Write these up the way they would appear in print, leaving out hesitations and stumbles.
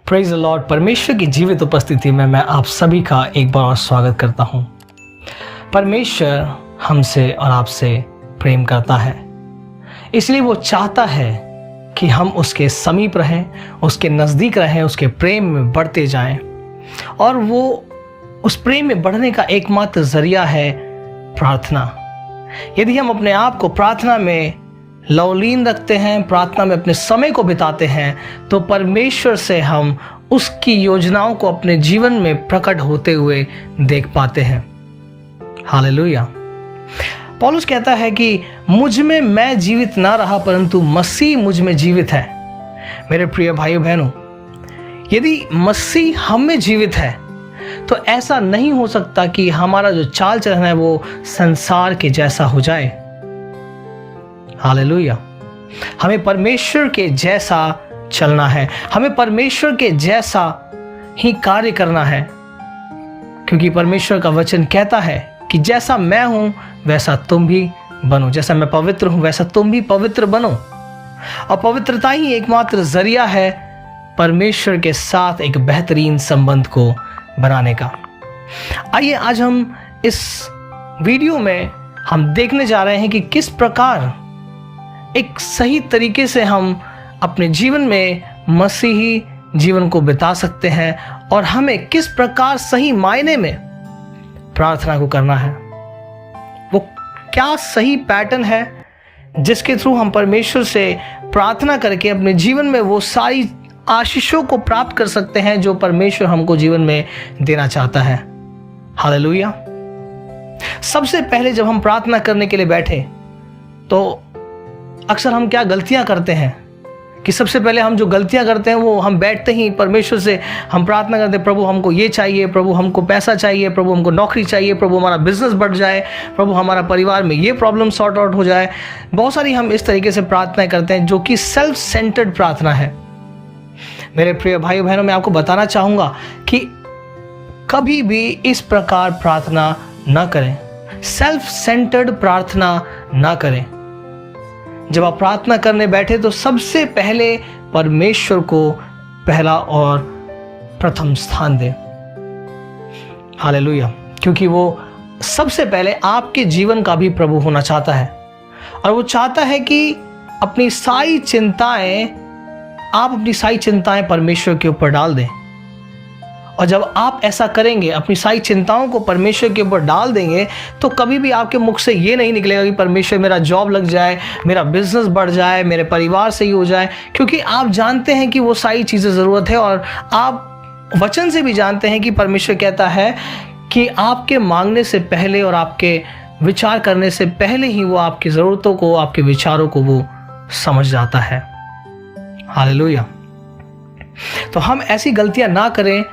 Praise the Lord. परमेश्वर की जीवित उपस्थिति में मैं आप सभी का एक बार और स्वागत करता हूँ। परमेश्वर हमसे और आपसे प्रेम करता है, इसलिए वो चाहता है कि हम उसके समीप रहें, उसके नज़दीक रहें, उसके प्रेम में बढ़ते जाएं। और वो उस प्रेम में बढ़ने का एकमात्र जरिया है प्रार्थना। यदि हम अपने आप को प्रार्थना में लवलीन रखते हैं, प्रार्थना में अपने समय को बिताते हैं, तो परमेश्वर से हम उसकी योजनाओं को अपने जीवन में प्रकट होते हुए देख पाते हैं। हालेलुया। पौलुस कहता है कि मुझ में मैं जीवित ना रहा, परंतु मसीह मुझ में जीवित है। मेरे प्रिय भाइयों बहनों, यदि मसीह हम में जीवित है तो ऐसा नहीं हो सकता कि हमारा जो चाल चलन है वो संसार के जैसा हो जाए। हालेलुया। हमें परमेश्वर के जैसा चलना है, हमें परमेश्वर के जैसा ही कार्य करना है, क्योंकि परमेश्वर का वचन कहता है कि जैसा मैं हूं वैसा तुम भी बनो, जैसा मैं पवित्र हूं वैसा तुम भी पवित्र बनो। और पवित्रता ही एकमात्र जरिया है परमेश्वर के साथ एक बेहतरीन संबंध को बनाने का। आइए आज हम इस वीडियो में हम देखने जा रहे हैं कि किस प्रकार एक सही तरीके से हम अपने जीवन में मसीही जीवन को बिता सकते हैं और हमें किस प्रकार सही मायने में प्रार्थना को करना है। वो क्या सही पैटर्न है जिसके थ्रू हम परमेश्वर से प्रार्थना करके अपने जीवन में वो सारी आशीषों को प्राप्त कर सकते हैं जो परमेश्वर हमको जीवन में देना चाहता है। हालेलुया। सबसे पहले जब हम प्रार्थना करने के लिए बैठे तो अक्सर हम क्या गलतियां करते हैं कि सबसे पहले हम जो गलतियां करते हैं वो हम बैठते ही परमेश्वर से हम प्रार्थना करते हैं, प्रभु हमको ये चाहिए, प्रभु हमको पैसा चाहिए, प्रभु हमको नौकरी चाहिए, प्रभु हमारा बिजनेस बढ़ जाए, प्रभु हमारा परिवार में ये प्रॉब्लम सॉर्ट आउट हो जाए। बहुत सारी हम इस तरीके से प्रार्थनाएं करते हैं जो कि सेल्फ सेंटर्ड प्रार्थना है। मेरे प्रिय भाइयों बहनों, मैं आपको बताना चाहूंगा कि कभी भी इस प्रकार प्रार्थना ना करें, सेल्फ सेंटर्ड प्रार्थना ना करें। जब आप प्रार्थना करने बैठे तो सबसे पहले परमेश्वर को पहला और प्रथम स्थान दें। हालेलुया। क्योंकि वो सबसे पहले आपके जीवन का भी प्रभु होना चाहता है और वो चाहता है कि अपनी सारी चिंताएं परमेश्वर के ऊपर डाल दें। और जब आप ऐसा करेंगे, अपनी सारी चिंताओं को परमेश्वर के ऊपर डाल देंगे, तो कभी भी आपके मुख से ये नहीं निकलेगा कि परमेश्वर मेरा जॉब लग जाए, मेरा बिजनेस बढ़ जाए, मेरे परिवार से ही हो जाए, क्योंकि आप जानते हैं कि वो सारी चीज़ें ज़रूरत है। और आप वचन से भी जानते हैं कि परमेश्वर कहता है कि आपके मांगने से पहले और आपके विचार करने से पहले ही वो आपकी ज़रूरतों को, आपके विचारों को वो समझ जाता है। हालेलुया। तो हम ऐसी गलतियां ना करें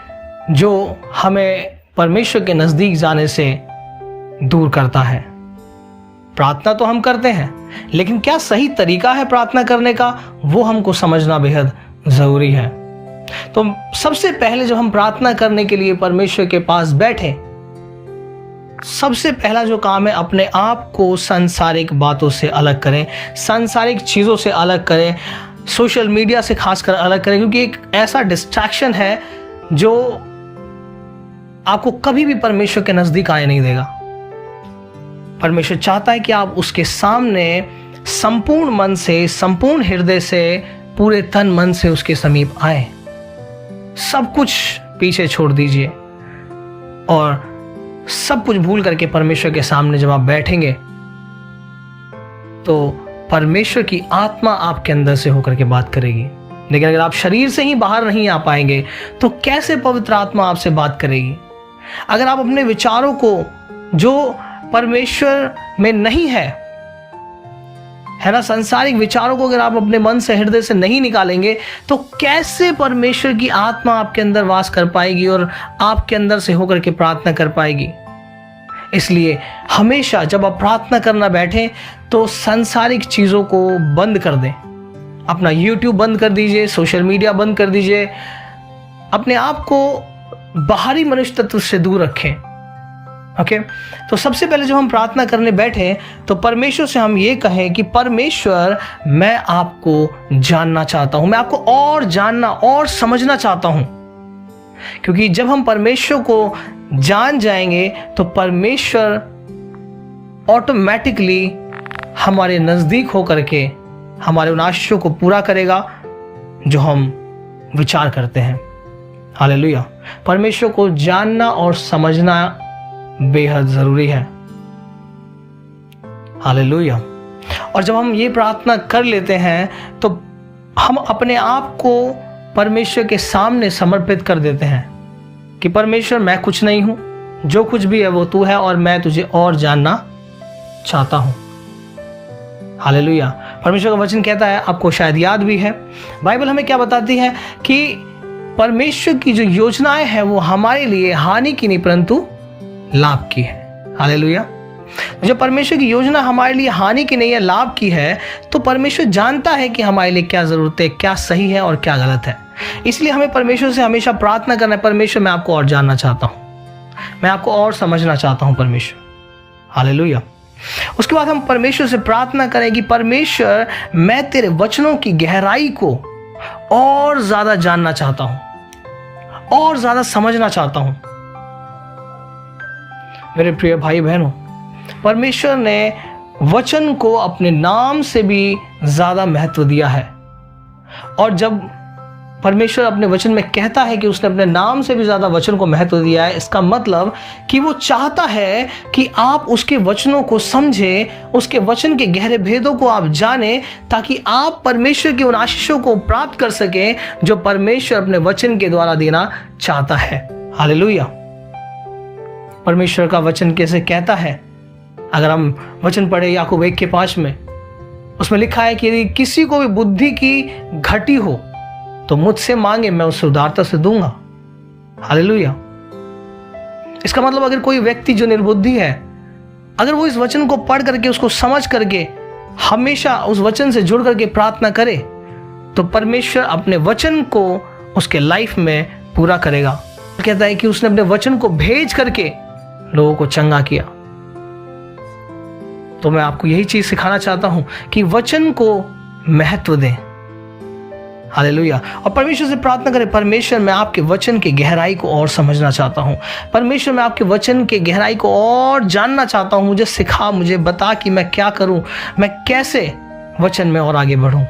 जो हमें परमेश्वर के नज़दीक जाने से दूर करता है। प्रार्थना तो हम करते हैं, लेकिन क्या सही तरीका है प्रार्थना करने का, वो हमको समझना बेहद ज़रूरी है। तो सबसे पहले जब हम प्रार्थना करने के लिए परमेश्वर के पास बैठे, सबसे पहला जो काम है, अपने आप को सांसारिक बातों से अलग करें, सांसारिक चीज़ों से अलग करें, सोशल मीडिया से खासकर अलग करें, क्योंकि एक ऐसा डिस्ट्रैक्शन है जो आपको कभी भी परमेश्वर के नज़दीक आने नहीं देगा। परमेश्वर चाहता है कि आप उसके सामने संपूर्ण मन से, संपूर्ण हृदय से, पूरे तन मन से उसके समीप आए। सब कुछ पीछे छोड़ दीजिए और सब कुछ भूल करके परमेश्वर के सामने जब आप बैठेंगे तो परमेश्वर की आत्मा आपके अंदर से होकर के बात करेगी। लेकिन अगर आप शरीर से ही बाहर नहीं आ पाएंगे तो कैसे पवित्र आत्मा आपसे बात करेगी? अगर आप अपने विचारों को जो परमेश्वर में नहीं है ना, सांसारिक विचारों को अगर आप अपने मन से, हृदय से नहीं निकालेंगे तो कैसे परमेश्वर की आत्मा आपके अंदर वास कर पाएगी और आपके अंदर से होकर के प्रार्थना कर पाएगी? इसलिए हमेशा जब आप प्रार्थना करना बैठे तो सांसारिक चीज़ों को बंद कर दें। अपना YouTube बंद कर दीजिए, सोशल मीडिया बंद कर दीजिए, अपने आप को बाहरी मनुष्य तत्व से दूर रखें ओके तो सबसे पहले जब हम प्रार्थना करने बैठे तो परमेश्वर से हम ये कहें कि परमेश्वर, मैं आपको जानना चाहता हूं, मैं आपको और जानना और समझना चाहता हूं। क्योंकि जब हम परमेश्वर को जान जाएंगे तो परमेश्वर ऑटोमेटिकली हमारे नजदीक होकर के हमारे उन आशीषों को पूरा करेगा जो हम विचार करते हैं। हालेलुया। परमेश्वर को जानना और समझना बेहद जरूरी है। हालेलुया। और जब हम ये प्रार्थना कर लेते हैं तो हम अपने आप को परमेश्वर के सामने समर्पित कर देते हैं कि परमेश्वर, मैं कुछ नहीं हूं, जो कुछ भी है वो तू है और मैं तुझे और जानना चाहता हूं। हालेलुया। परमेश्वर का वचन कहता है, आपको शायद याद भी है, बाइबल हमें क्या बताती है कि परमेश्वर की जो योजनाएं हैं वो हमारे लिए हानि की नहीं परंतु लाभ की है। हालेलुया। जब परमेश्वर की योजना हमारे लिए हानि की नहीं है, लाभ की है, तो परमेश्वर जानता है कि हमारे लिए क्या जरूरत है, क्या सही है और क्या गलत है। इसलिए हमें परमेश्वर से हमेशा प्रार्थना करना है, परमेश्वर, मैं आपको और जानना चाहता हूं, मैं आपको और समझना चाहता हूं परमेश्वर। हालेलुया। उसके बाद हम परमेश्वर से प्रार्थना करें कि परमेश्वर, मैं तेरे वचनों की गहराई को और ज्यादा जानना चाहता हूं और ज्यादा समझना चाहता हूं। मेरे प्रिय भाई बहनों, परमेश्वर ने वचन को अपने नाम से भी ज्यादा महत्व दिया है। और जब परमेश्वर अपने वचन में कहता है कि उसने अपने नाम से भी ज्यादा वचन को महत्व दिया है, इसका मतलब कि वो चाहता है कि आप उसके वचनों को समझें, उसके वचन के गहरे भेदों को आप जानें, ताकि आप परमेश्वर की उन आशीषों को प्राप्त कर सकें जो परमेश्वर अपने वचन के द्वारा देना चाहता है। हालेलुया। परमेश्वर का वचन कैसे कहता है, अगर हम वचन पढ़े याकूब 1:5 में, उसमें लिखा है कि यदि किसी को भी बुद्धि की घटी हो तो मुझसे मांगे, मैं उसे उदारता से दूंगा। हालेलुया। इसका मतलब अगर कोई व्यक्ति जो निर्बुद्धि है, अगर वो इस वचन को पढ़ करके उसको समझ करके हमेशा उस वचन से जुड़ करके प्रार्थना करे तो परमेश्वर अपने वचन को उसके लाइफ में पूरा करेगा। कहता है कि उसने अपने वचन को भेज करके लोगों को चंगा किया। तो मैं आपको यही चीज सिखाना चाहता हूं कि वचन को महत्व दें। हालेलुया। और परमेश्वर से प्रार्थना करें, परमेश्वर, मैं आपके वचन की गहराई को और समझना चाहता हूं। परमेश्वर, मैं आपके वचन की गहराई को और जानना चाहता हूं। मुझे सिखा, मुझे बता कि मैं क्या करूं, मैं कैसे वचन में और आगे बढ़ूं।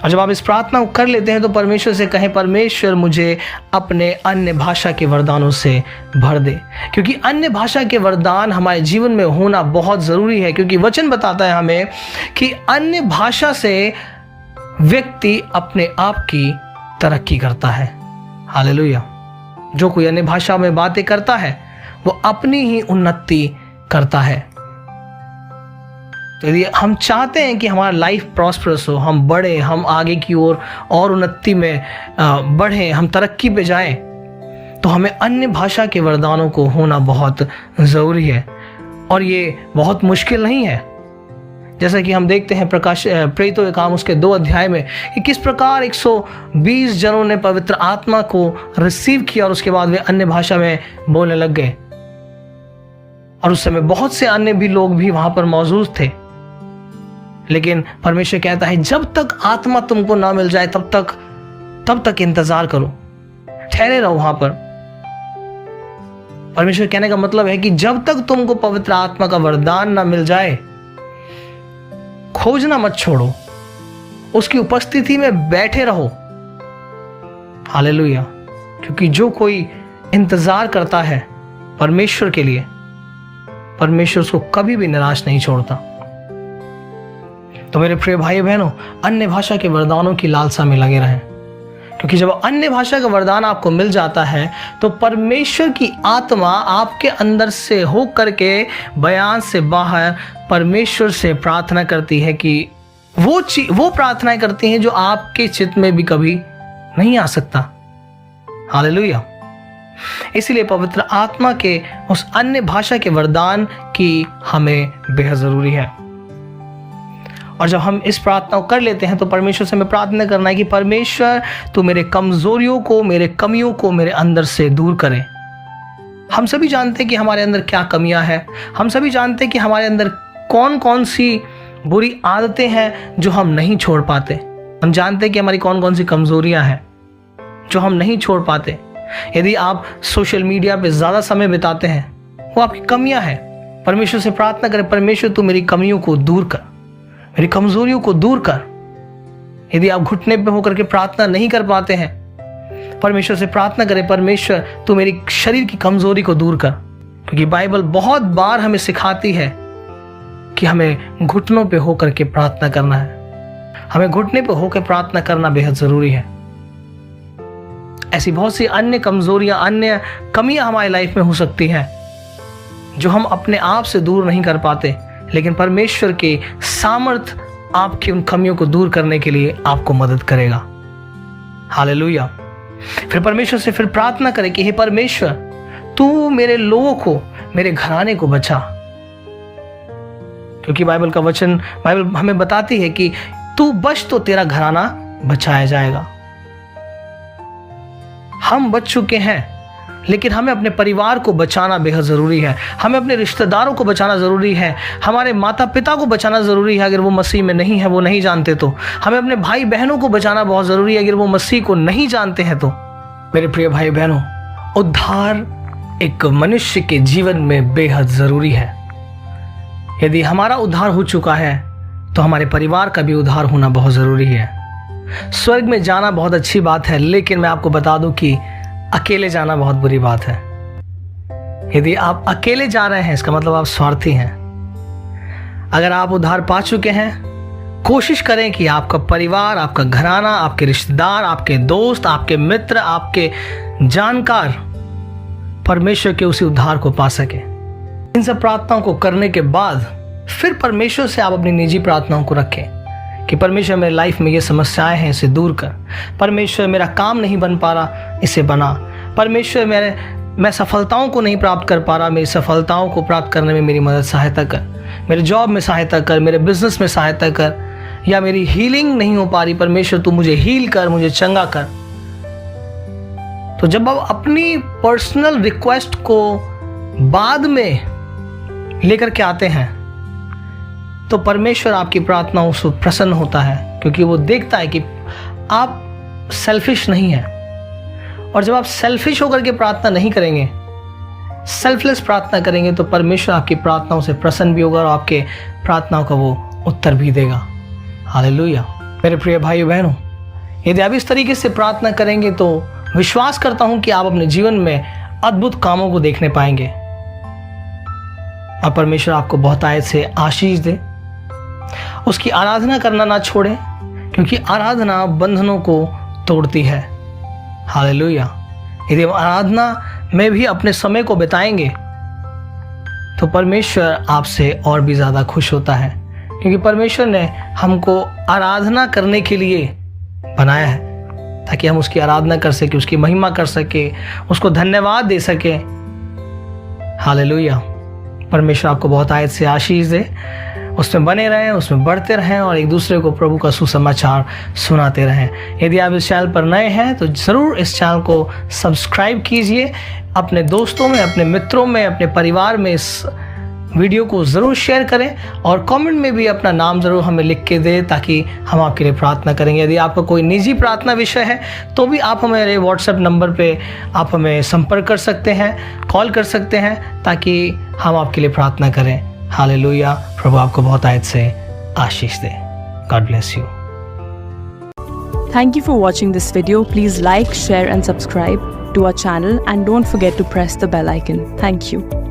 और जब आप इस प्रार्थना को कर लेते हैं तो परमेश्वर से कहें, परमेश्वर, मुझे अपने अन्य भाषा के वरदानों से भर दे। क्योंकि अन्य भाषा के वरदान हमारे जीवन में होना बहुत ज़रूरी है, क्योंकि वचन बताता है हमें कि अन्य भाषा से व्यक्ति अपने आप की तरक्की करता है। हालेलुया। जो कोई अन्य भाषा में बातें करता है वो अपनी ही उन्नति करता है। तो यदि हम चाहते हैं कि हमारा लाइफ प्रॉस्परस हो, हम बढ़े, हम आगे की ओर और उन्नति में बढ़ें, हम तरक्की पे जाएं, तो हमें अन्य भाषा के वरदानों को होना बहुत ज़रूरी है। और ये बहुत मुश्किल नहीं है। जैसा कि हम देखते हैं प्रेरितों के काम उसके 2 अध्याय में कि किस प्रकार 120 जनों ने पवित्र आत्मा को रिसीव किया और उसके बाद वे अन्य भाषा में बोलने लग गए। और उस समय बहुत से अन्य भी लोग भी वहां पर मौजूद थे। लेकिन परमेश्वर कहता है, जब तक आत्मा तुमको ना मिल जाए तब तक इंतजार करो, ठहरे रहो वहां पर। परमेश्वर कहने का मतलब है कि जब तक तुमको पवित्र आत्मा का वरदान ना मिल जाए, खोजना मत छोड़ो, उसकी उपस्थिति में बैठे रहो। हालेलुया। क्योंकि जो कोई इंतजार करता है परमेश्वर के लिए, परमेश्वर उसको कभी भी निराश नहीं छोड़ता। तो मेरे प्रिय भाई बहनों, अन्य भाषा के वरदानों की लालसा में लगे रहें। क्योंकि जब अन्य भाषा का वरदान आपको मिल जाता है तो परमेश्वर की आत्मा आपके अंदर से हो करके बयान से बाहर परमेश्वर से प्रार्थना करती है कि वो प्रार्थनाएं करती हैं जो आपके चित्त में भी कभी नहीं आ सकता। हालेलुया। इसलिए पवित्र आत्मा के उस अन्य भाषा के वरदान की हमें बेहद जरूरी है। और जब हम इस प्रार्थना को कर लेते हैं तो परमेश्वर से हमें प्रार्थना करना है कि परमेश्वर, तू मेरे कमजोरियों को, मेरे कमियों को मेरे अंदर से दूर करे। हम सभी जानते हैं कि हमारे अंदर क्या कमियां हैं। हम सभी जानते हैं कि हमारे अंदर कौन कौन सी बुरी आदतें हैं जो हम नहीं छोड़ पाते। हम जानते हैं कि हमारी कौन कौन सी कमजोरियां हैं जो हम नहीं छोड़ पाते। यदि आप सोशल मीडिया पे ज़्यादा समय बिताते हैं, वो आपकी कमियां हैं। परमेश्वर से प्रार्थना करें, परमेश्वर तू मेरी कमियों को दूर कर, मेरी कमजोरियों को दूर कर। यदि आप घुटने पे होकर के प्रार्थना नहीं कर पाते हैं, परमेश्वर से प्रार्थना करें, परमेश्वर तू मेरी शरीर की कमजोरी को दूर कर। क्योंकि बाइबल बहुत बार हमें सिखाती है कि हमें घुटनों पे होकर के प्रार्थना करना है। हमें घुटने पे होकर प्रार्थना करना बेहद जरूरी है। ऐसी बहुत सी अन्य कमजोरियां, अन्य कमियां हमारी लाइफ में हो सकती हैं जो हम अपने आप से दूर नहीं कर पाते, लेकिन परमेश्वर के सामर्थ आपकी उन कमियों को दूर करने के लिए आपको मदद करेगा। हालेलुया। फिर परमेश्वर से फिर प्रार्थना करें कि हे परमेश्वर तू मेरे लोगों को, मेरे घराने को बचा। क्योंकि बाइबल का वचन, बाइबल हमें बताती है कि तू बच तो तेरा घराना बचाया जाएगा। हम बच चुके हैं, लेकिन हमें अपने परिवार को बचाना बेहद ज़रूरी है। हमें अपने रिश्तेदारों को बचाना ज़रूरी है। हमारे माता पिता को बचाना ज़रूरी है, अगर वो मसीह में नहीं है, वो नहीं जानते तो। हमें अपने भाई बहनों को बचाना बहुत ज़रूरी है, अगर वो मसीह को नहीं जानते हैं तो। मेरे प्रिय भाई बहनों, उद्धार एक मनुष्य के जीवन में बेहद ज़रूरी है। यदि हमारा उद्धार हो चुका है तो हमारे परिवार का भी उद्धार होना बहुत ज़रूरी है। स्वर्ग में जाना बहुत अच्छी बात है, लेकिन मैं आपको बता दूं कि अकेले जाना बहुत बुरी बात है। यदि आप अकेले जा रहे हैं, इसका मतलब आप स्वार्थी हैं। अगर आप उद्धार पा चुके हैं, कोशिश करें कि आपका परिवार, आपका घराना, आपके रिश्तेदार, आपके दोस्त, आपके मित्र, आपके जानकार परमेश्वर के उसी उद्धार को पा सके। इन सब प्रार्थनाओं को करने के बाद फिर परमेश्वर से आप अपनी निजी प्रार्थनाओं को रखें कि परमेश्वर मेरे लाइफ में ये समस्याएं हैं, इसे दूर कर। परमेश्वर मेरा काम नहीं बन पा रहा, इसे बना। परमेश्वर मैं सफलताओं को नहीं प्राप्त कर पा रहा, मेरी सफलताओं को प्राप्त करने में मेरी मदद सहायता कर। मेरे जॉब में सहायता कर, मेरे बिजनेस में सहायता कर, या मेरी हीलिंग नहीं हो पा रही, परमेश्वर तू मुझे हील कर, मुझे चंगा कर। तो जब आप अपनी पर्सनल रिक्वेस्ट को बाद में लेकर के आते हैं तो परमेश्वर आपकी प्रार्थनाओं से प्रसन्न होता है, क्योंकि वो देखता है कि आप सेल्फिश नहीं हैं। और जब आप सेल्फिश होकर के प्रार्थना नहीं करेंगे, सेल्फलेस प्रार्थना करेंगे, तो परमेश्वर आपकी प्रार्थनाओं से प्रसन्न भी होगा और आपके प्रार्थनाओं का वो उत्तर भी देगा। हालेलुया। मेरे प्रिय भाई बहनों, यदि आप इस तरीके से प्रार्थना करेंगे तो विश्वास करता हूं कि आप अपने जीवन में अद्भुत कामों को देखने पाएंगे और परमेश्वर आपको बहुतायत से आशीष दे। उसकी आराधना करना ना छोड़ें, क्योंकि आराधना बंधनों को तोड़ती है। हालेलुया। यदि हम आराधना में भी अपने समय को बिताएंगे तो परमेश्वर आपसे और भी ज़्यादा खुश होता है, क्योंकि परमेश्वर ने हमको आराधना करने के लिए बनाया है ताकि हम उसकी आराधना कर सके, उसकी महिमा कर सके, उसको धन्यवाद दे सके। हालेलुया। परमेश्वर आपको बहुत आयत से आशीष दे। उसमें बने रहें, उसमें बढ़ते रहें और एक दूसरे को प्रभु का सुसमाचार सुनाते रहें। यदि आप इस चैनल पर नए हैं तो ज़रूर इस चैनल को सब्सक्राइब कीजिए। अपने दोस्तों में, अपने मित्रों में, अपने परिवार में इस वीडियो को ज़रूर शेयर करें और कमेंट में भी अपना नाम ज़रूर हमें लिख के दें ताकि हम आपके लिए प्रार्थना करेंगे। यदि आपका कोई निजी प्रार्थना विषय है तो भी आप हमारे व्हाट्सएप नंबर पे आप हमें संपर्क कर सकते हैं, कॉल कर सकते हैं, ताकि हम आपके लिए प्रार्थना करें। हालेलुया। प्रभु आपको बहुत आयत से आशीष दे। God bless you. Thank you for watching this video. Please like, share and subscribe to our channel and don't forget to press the bell icon. Thank you.